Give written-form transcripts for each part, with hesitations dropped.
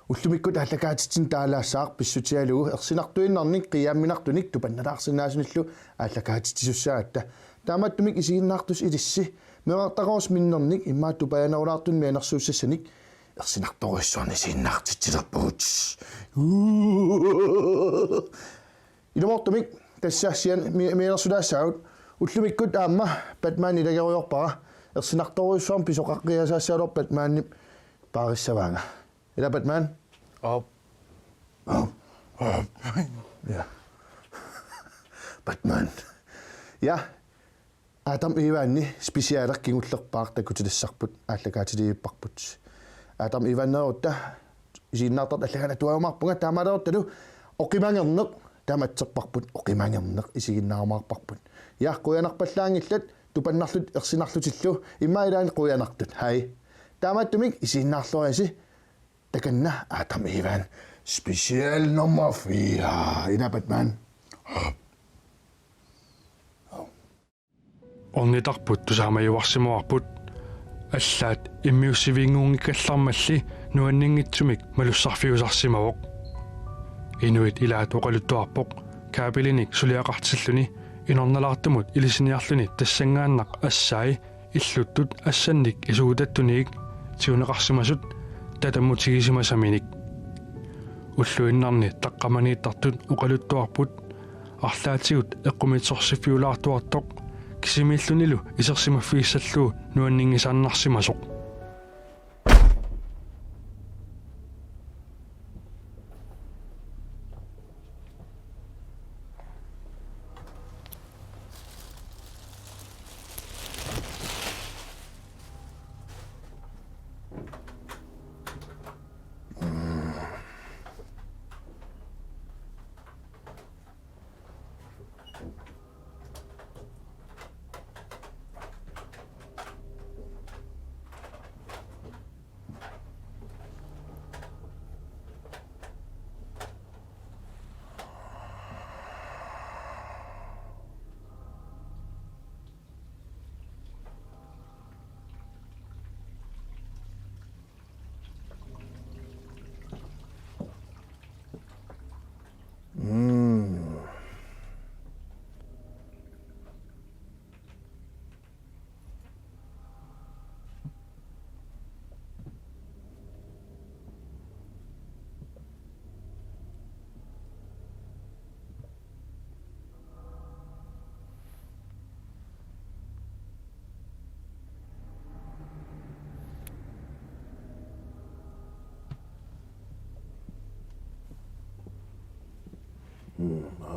Ullumikut allakaatitsin taalaassaaq pissutialugu ersinartuinnarnik qiyaamminartunik tupannalaarsinaasunillu allakaatitisussaatta taamattumik isiginnaartus ilissi meqartaqaus minnernik immaattupayanarulaartun mianersuussassanik ersinartoruissuarni siinnaartitsilerpugut ilumortumik tassaassian mianersulaassagut ullumikut aamma Batman ilageriorpara ersinartoruissuarn pisoqaqqiasaassaalor Batman paarissavaanga ila Batman Op. Ja. Batman. Ja. Adam Ivanni spesialerkingullerpaaq takutilassarput ааллакаатилииппарпут. Adam Ivannerutta isiinnaartat аллагана туамаарпунга таамалерутталу оқимангернеқ тааматсерпарпут оқимангернеқ isiginnaarmaarparput. Ja quyanarpallaangillat тупаннарлут ерсинарлутиллу иммаилаани quyanartut. Хай. Тааматтумик isiinnaarloriasi takanna Adam Ivan special number 4 ina Batman. Ornitarput tusaamajuarsimuarput аллаат иммиуссивингуунгиккаллармалли нуаннингитсумик малуссарфиусарсимавоқ инуит илаат оқалуттуарпоқ каапилиник сулиақартиллуни инорналаартумут илисиниарлуни тассангааннақ ассаи иллуттут ассанник исугутаттуниик тиунеқарсимасут татаммутигисимасаминик уллуиннарни таққаманииттартут оқалуттуарпут арлаатигут эққумитсорсиффиулаартуартоқ кисимииллунилу исерсимаффииссаллуу нуаннингисааннарсимасоқ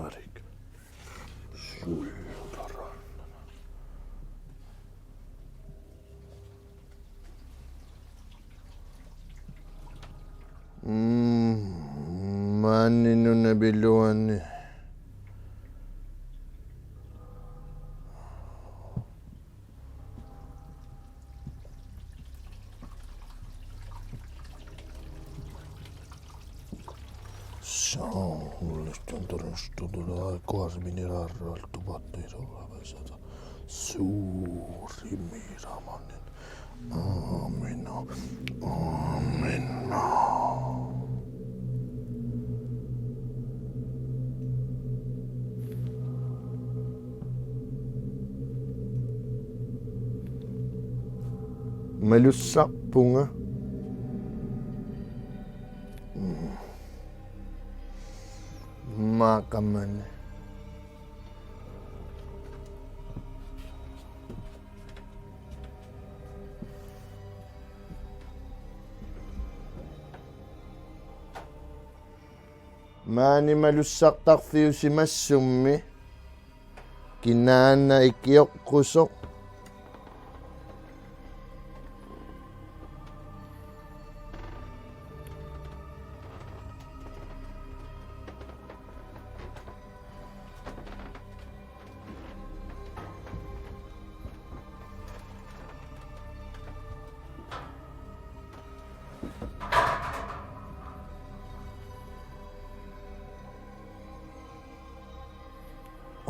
Arik. Sultaran. Mani nuna biluani. Suuri Miramanen. Amina. Amina. Malussapunga. Makaman. Mani malussaqtarfiusimassummi kinaanna ikioqqusoq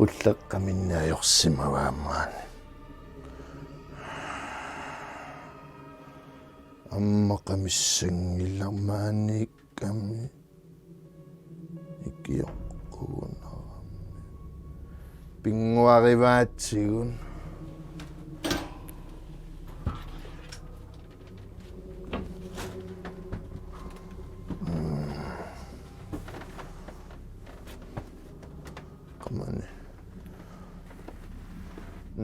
qullaqqaminnaajorsimavaammaani аммақамиссангилармааникками икиоққуунарами пингуариваатсигун qamani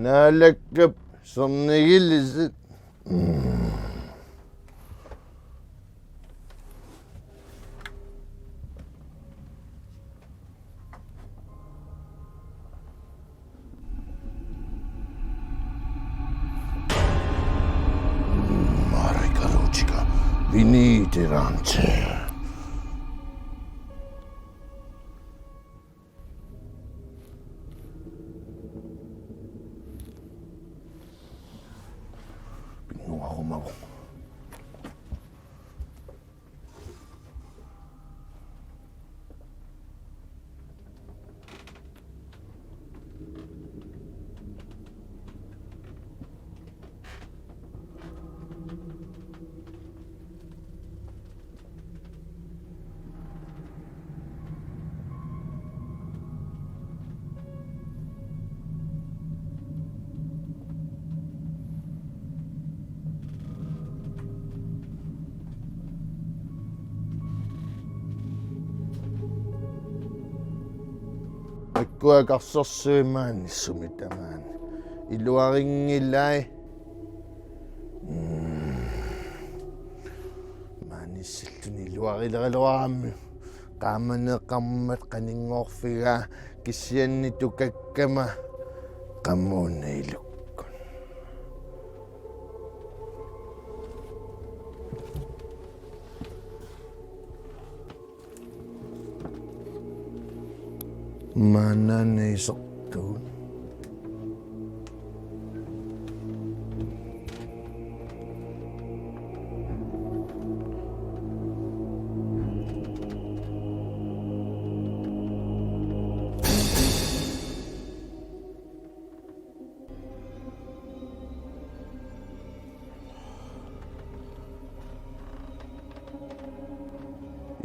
naalakkap sornigillisit Marikaruchika viniterante. Pinguahumaw. Akkuakarsorsuimaani sumitamaan iluaringillai maanissilluni iluarilereluarammi qaamaneeqarmat qaningoorfiga kissianni tukakkama qammuunailukkun mananiisertuun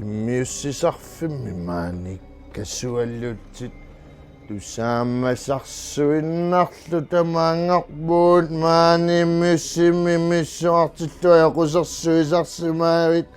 immiussisarfimmi maanik kassualluutsit tusaamasarsuinnarlu tamaangarpuut maanimmissimmi missuartillu aqusersuisarsimaavit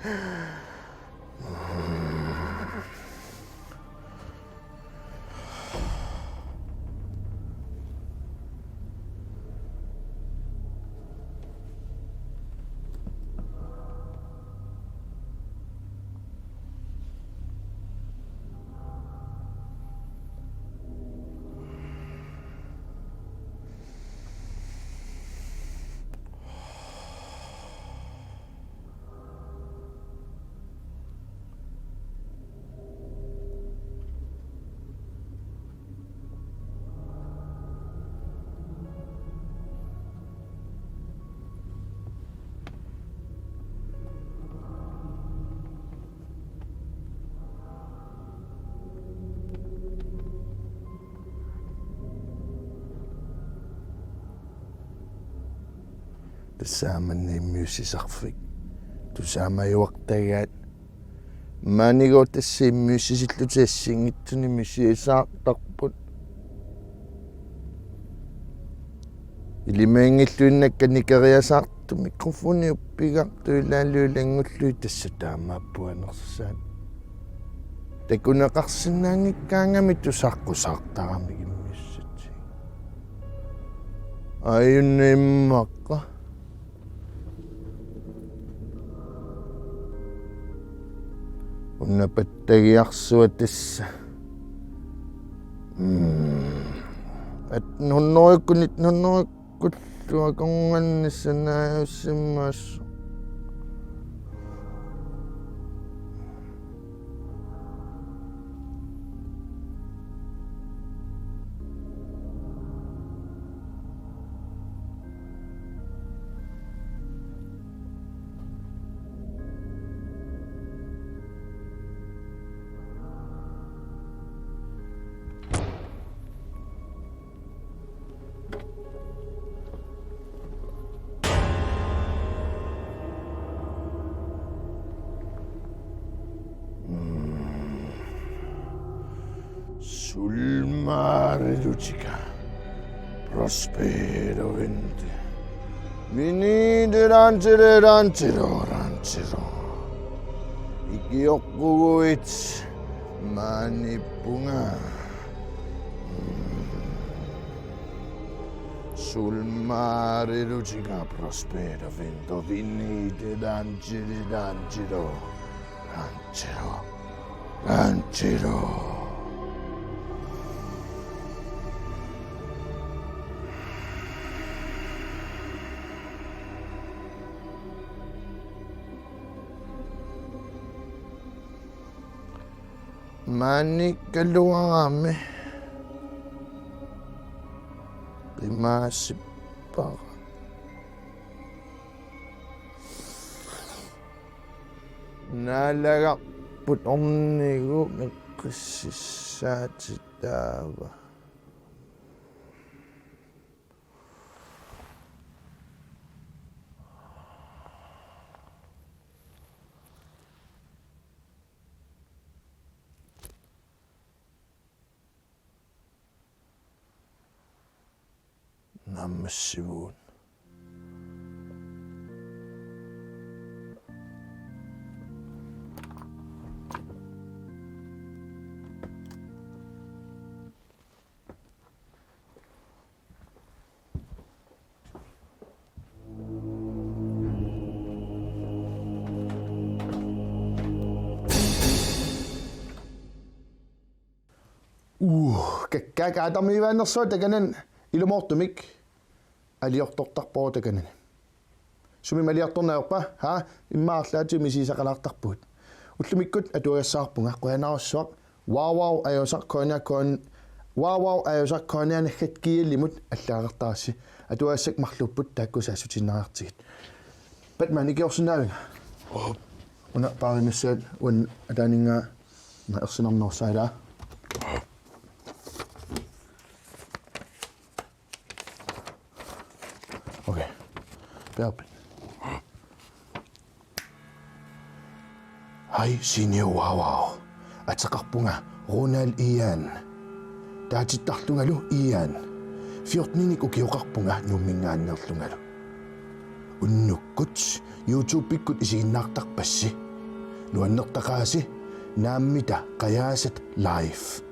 tasaamanniimmiussisarfik tusaamajуартагаат маанигоо тассииммиуссисиллутиассингитсуни мисиисаартарпут илимаангиллуиннакка никариасаарту микрофони уппигартуилааллуулангуллуи тасса таамааппуанерсаат такунеқарсинаангиккаангами тусаққусаартарами иммиуссати аюнниммаққа уннапаттагиарсуа тасса at нуннориккуллуа конганниссанааjussиммаасsu sul mare lucica, prospero vente. Venite rancere, rancero, rancero. Ikiokkugu its manipunga. Sul mare lucica, prospero vento. Venite rancere, rancero, rancero, rancero. Mani kaluangame. Pimasip pa. Nalagak putong nigo nagkasisatitawa. Namasibun. Kakadamiivaannersuat takanan ilumortumik aliortortarpoo takanan sumimaliartornaerpa ha immaarlaati misiisaqalaartarput ullumikkut atuagassaarpunga quanarussuaq wow ayusarkooniakkoon wow ayusarkoonianaggat kiillimut allaaqartaassi atuagassak marlupput taakkusaassutinnaartigit Batman ikiorsunaavinga una paarinassaat un ataaninga ma ersinarnersailaa Okay. Pelpin. Hai sinio wow. Atsaqarpunga Ronald Ian. Taatittarlungalu Ian. Fiortninik ukioqarpunga nummingaannerlungalu. Unnukkut YouTube-pikkut isiginnaartarpassi. Nuannertaqaasi naammita qayaasat live.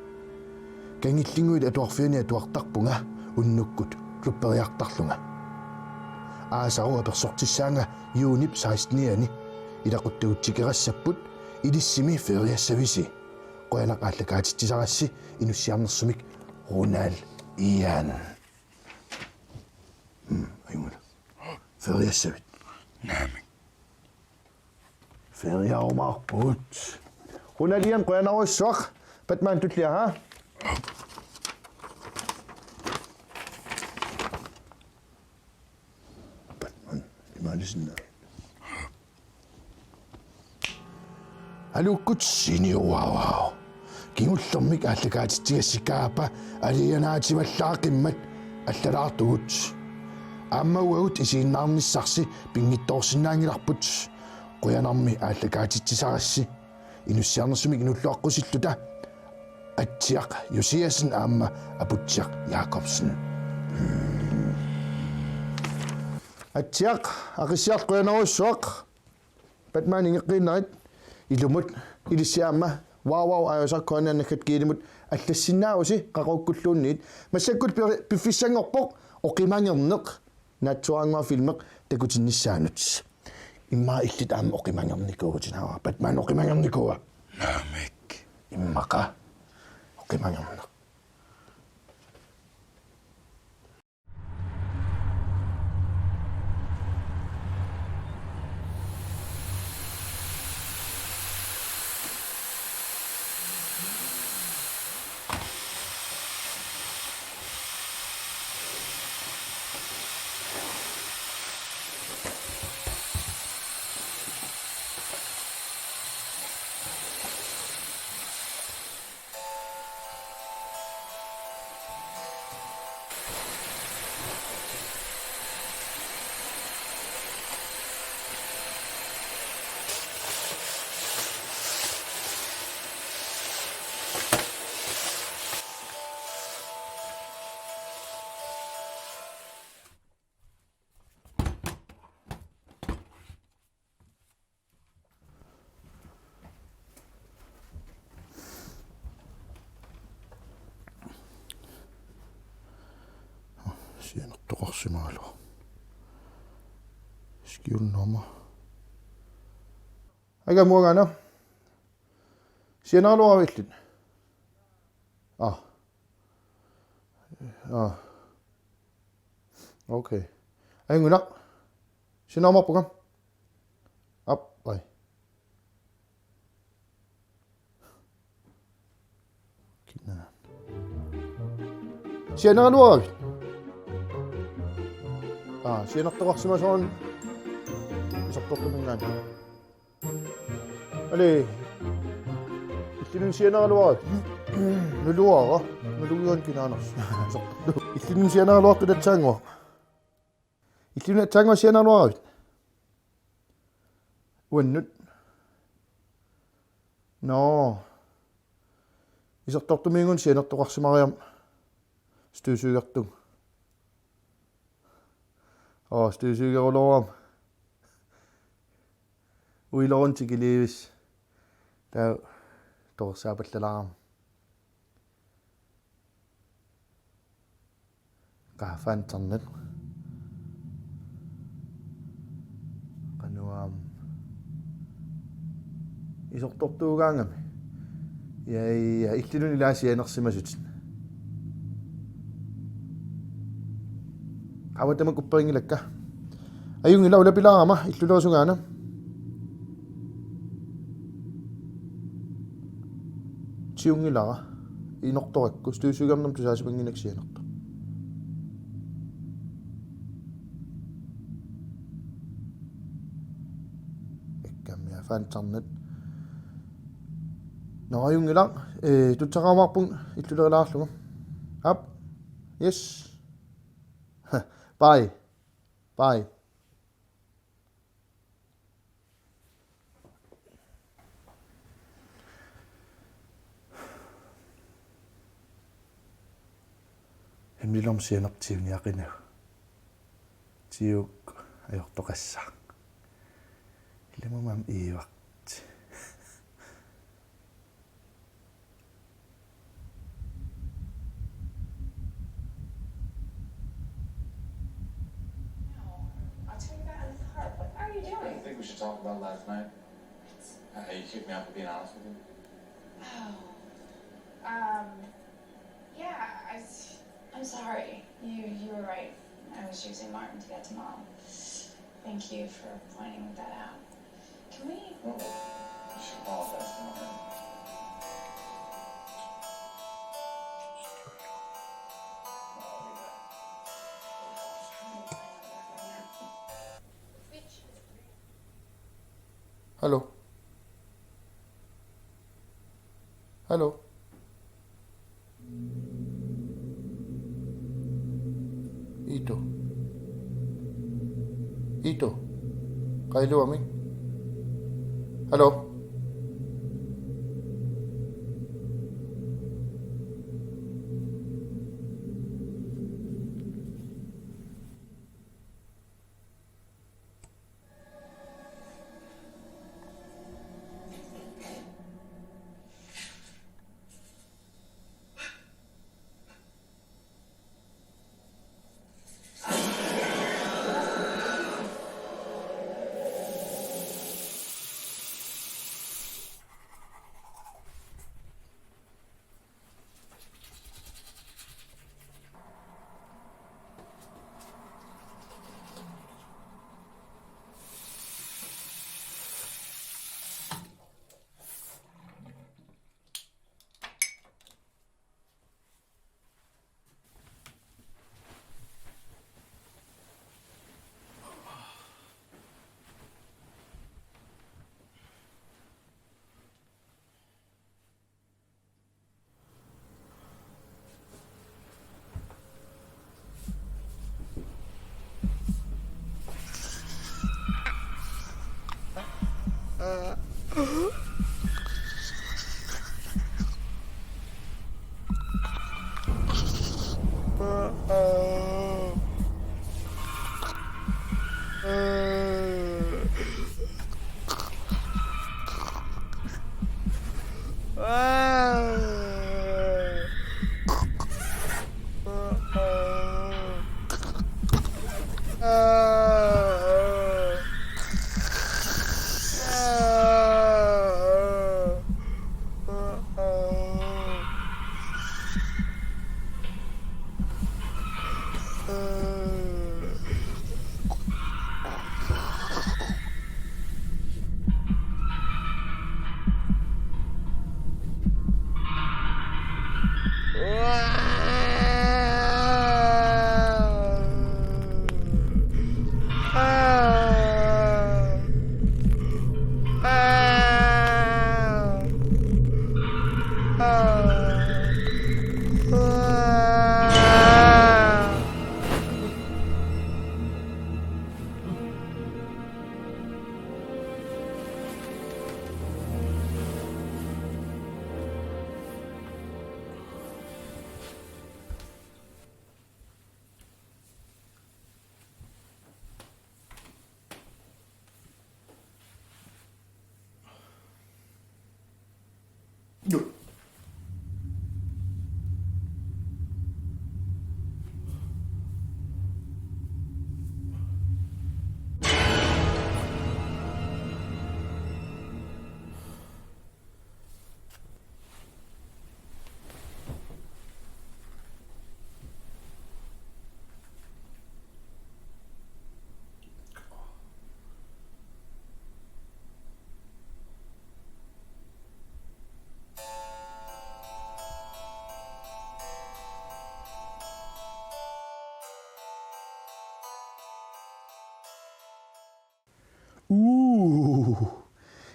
Kangillinguit atuarfiani atuartarpunga unnukkut klupperiartarlunga. Aasaru apersortissaanga Unip 16 ilaquttuutsikerassaput ilissimi feriassavisi qoyanaqaallakaatittisarassi inussiarnersumik Ronald Ian ayungula feriassavit naamik feriaumarput Ronald Ian qoyanaruissuaq Batman tullia ha Malisna. Alukkut sinio wow. Kingullermik allakaatittigassikaapa alianaativallaaqimmat allalaartugut. Ammauagut isiinnaarnissarsi pingittoorsinnaangilarput quyanarmi allakaatittisarassi inussiarnersumik inulluaqqusilluta atsiaq Josiasen aamma aputsiaq Jakobsen. Atsiaq aqissiart quyanarussuaq Batman ingeqqiinnarit ilumut ilissiaamma wow ayusarkooniannaggat kiilimut аллассиннаавси qaqukkulluunniit массаккут пиффиссангорпоq oqimangерneq натсуаангуа филмеq такутиннissaanut имма иллит аама oqimangernikuutinава Batman oqimangernikuа наамик иммаqa oqimangерneq Sianertoqarsimaalu. Skiulnorma. Aga muagana. Sianaluarillut. Okay. Anguna. Sinamappuga. Bai. Kinna. Sianaluarit. Sianertoqarsimasoon. Isartortumingaan. Ali. Illunun sianaluarit. Nuluara. Nuluuan kinaaners. Illunun sianaluartu tatsaangua. Illunun tatsaangua sianaluarit. Uannut. No. Isartortumingun sianertoqarsimariam. Stuusuugertung. Stuusuugeruluaram. Uilorun tikilivis. Taa torsaapallalaram. Qahfaantarnat. Qanuam. Isortortuugaangami. Ja illunun ilaasianersimasut. Qawatama kupperingilakka. Ayungila ulapilaarama illuloosungaana. Tiungilara inortorakku stuusugamnam tusaasipanginnaksianertu. Ekkamia fantarnat. No ayungila tutsaqaamarpun illulerilaarlugu. Up. Yes. Bye. Bye. Hemlilom sianertiuniaqinu. Tiuk ajortoqassa. Ilemumam iiwart. I'll tell you that in the car. What are you doing? I think we should talk about last night. How you kicked me out for being honest with you. Yeah, I'm sorry. You were right. I was using Martin to get to Mom. Thank you for pointing that out. Can we? Well, you should apologize to Martin. Hello. Hello. Ito. Kailu amin. Hello.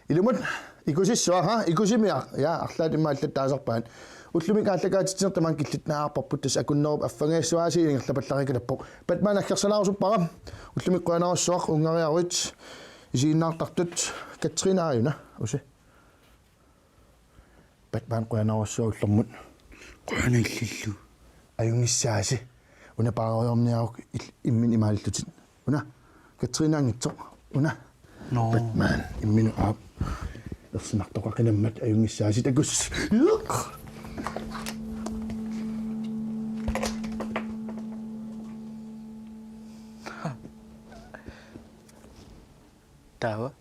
Ilumut ikusissua ha ikusimiaq ya арлаатимааллат таасарпаат уллумик ааллагаатитсинертаман киллитнаарпарпут тас акуннеруп аффангаассуаасиингерлапалларикалаппоқ патман аккерсалаарусуппара уллумик қуанаруссуақ унгариаруит исииннаартартут катринааюна уси патман қуанаруссуа уллэрмут қуанаиллиллу аюнгиссааси уна паариорниарук иммин имааллутит уна катринаангитсо уна Batman иммину аап ерсинартоқақинаммат аюнгиссааси такус таава